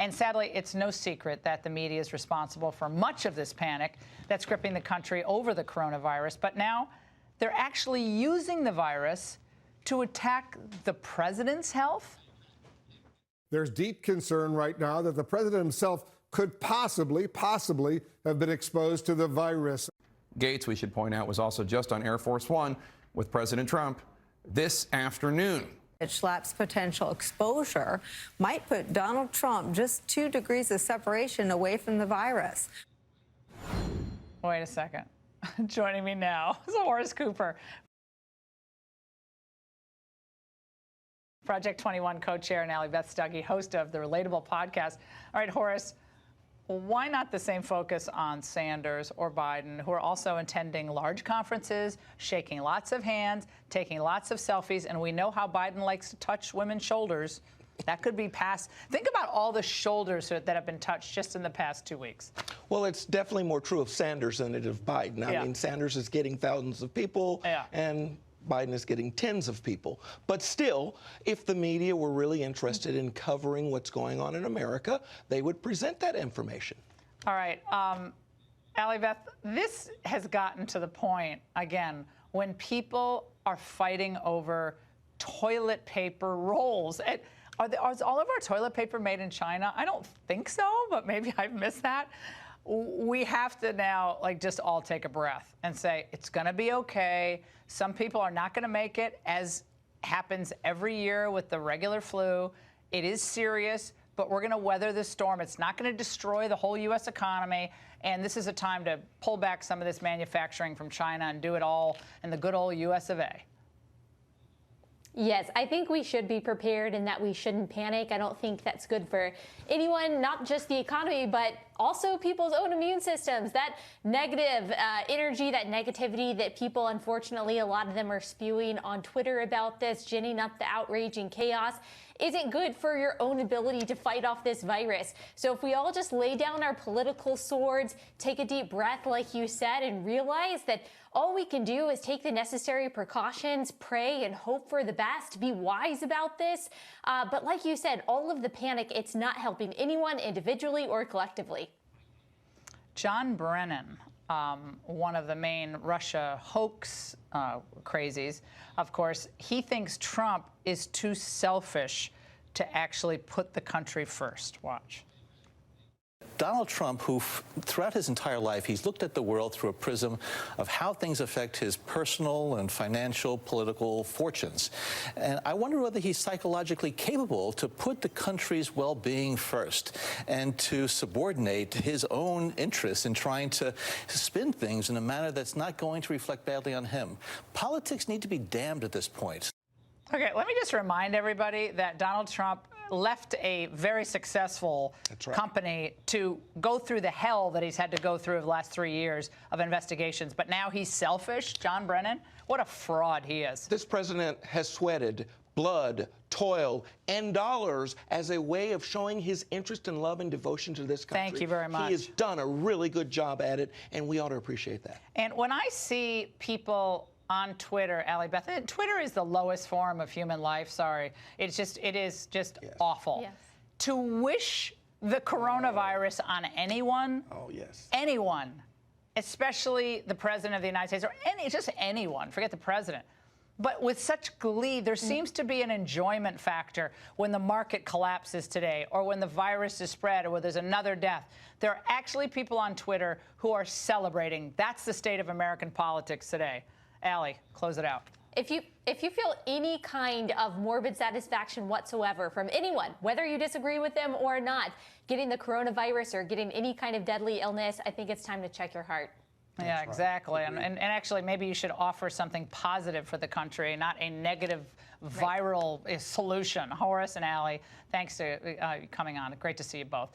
And sadly, it's no secret that the media is responsible for much of this panic that's gripping the country over the coronavirus. But now they're actually using the virus to attack the president's health. There's deep concern right now that the president himself could possibly have been exposed to the virus. Gates, we should point out, was also just on Air Force One with President Trump this afternoon. Schlapp's potential exposure might put Donald Trump just 2 degrees of separation away from the virus. Wait a second. Joining me now is Horace Cooper, Project 21 co-chair, and Allie Beth Stuckey, host of the Relatable podcast. All right, Horace, why not the same focus on Sanders or Biden, who are also attending large conferences, shaking lots of hands, taking lots of selfies, and we know how Biden likes to touch women's shoulders. That could be past. Think about all the shoulders that have been touched just in the past 2 weeks. Well, it's definitely more true of Sanders than it is of Biden. I mean, Sanders is getting thousands of people, and Biden is getting tens of people. But still, if the media were really interested in covering what's going on in America, they would present that information. All right. Allie Beth, this has gotten to the point, again, when people are fighting over toilet paper rolls. Is all of our toilet paper made in China? I don't think so, but maybe I've missed that. We have to now, just all take a breath and say, it's going to be okay. Some people are not going to make it, as happens every year with the regular flu. It is serious, but we're going to weather the storm. It's not going to destroy the whole U.S. economy. And this is a time to pull back some of this manufacturing from China and do it all in the good old U.S. of A. Yes, I think we should be prepared and that we shouldn't panic. I don't think that's good for anyone, not just the economy, but also people's own immune systems. That negative energy, that negativity that people, unfortunately, a lot of them are spewing on Twitter about this, ginning up the outrage and chaos, isn't good for your own ability to fight off this virus. So if we all just lay down our political swords, take a deep breath, like you said, and realize that all we can do is take the necessary precautions, pray, and hope for the best, be wise about this. But like you said, all of the panic, it's not helping anyone individually or collectively. John Brennan, one of the main Russia hoax crazies, of course, he thinks Trump is too selfish to actually put the country first. Watch. Donald Trump, who throughout his entire life, he's looked at the world through a prism of how things affect his personal and financial, political fortunes. And I wonder whether he's psychologically capable to put the country's well-being first and to subordinate his own interests in trying to spin things in a manner that's not going to reflect badly on him. Politics need to be damned at this point. Okay, let me just remind everybody that Donald Trump left a very successful company to go through the hell that he's had to go through the last 3 years of investigations. But now he's selfish. John Brennan, what a fraud he is. This president has sweated blood, toil, and dollars as a way of showing his interest and love and devotion to this country. Thank you very much. He has done a really good job at it, and we ought to appreciate that. And when I see people on Twitter, Allie Beth, Twitter is the lowest form of human life. Sorry. It is just awful. Yes. To wish the coronavirus on anyone, anyone, especially the president of the United States, or just anyone, forget the president, but with such glee, there seems to be an enjoyment factor when the market collapses today, or when the virus is spread, or when there's another death. There are actually people on Twitter who are celebrating. That's the state of American politics today. Allie, close it out. If you feel any kind of morbid satisfaction whatsoever from anyone, whether you disagree with them or not, getting the coronavirus or getting any kind of deadly illness, I think it's time to check your heart. Yeah, exactly. And actually, maybe you should offer something positive for the country, not a negative viral solution. Horace and Allie, thanks for coming on. Great to see you both.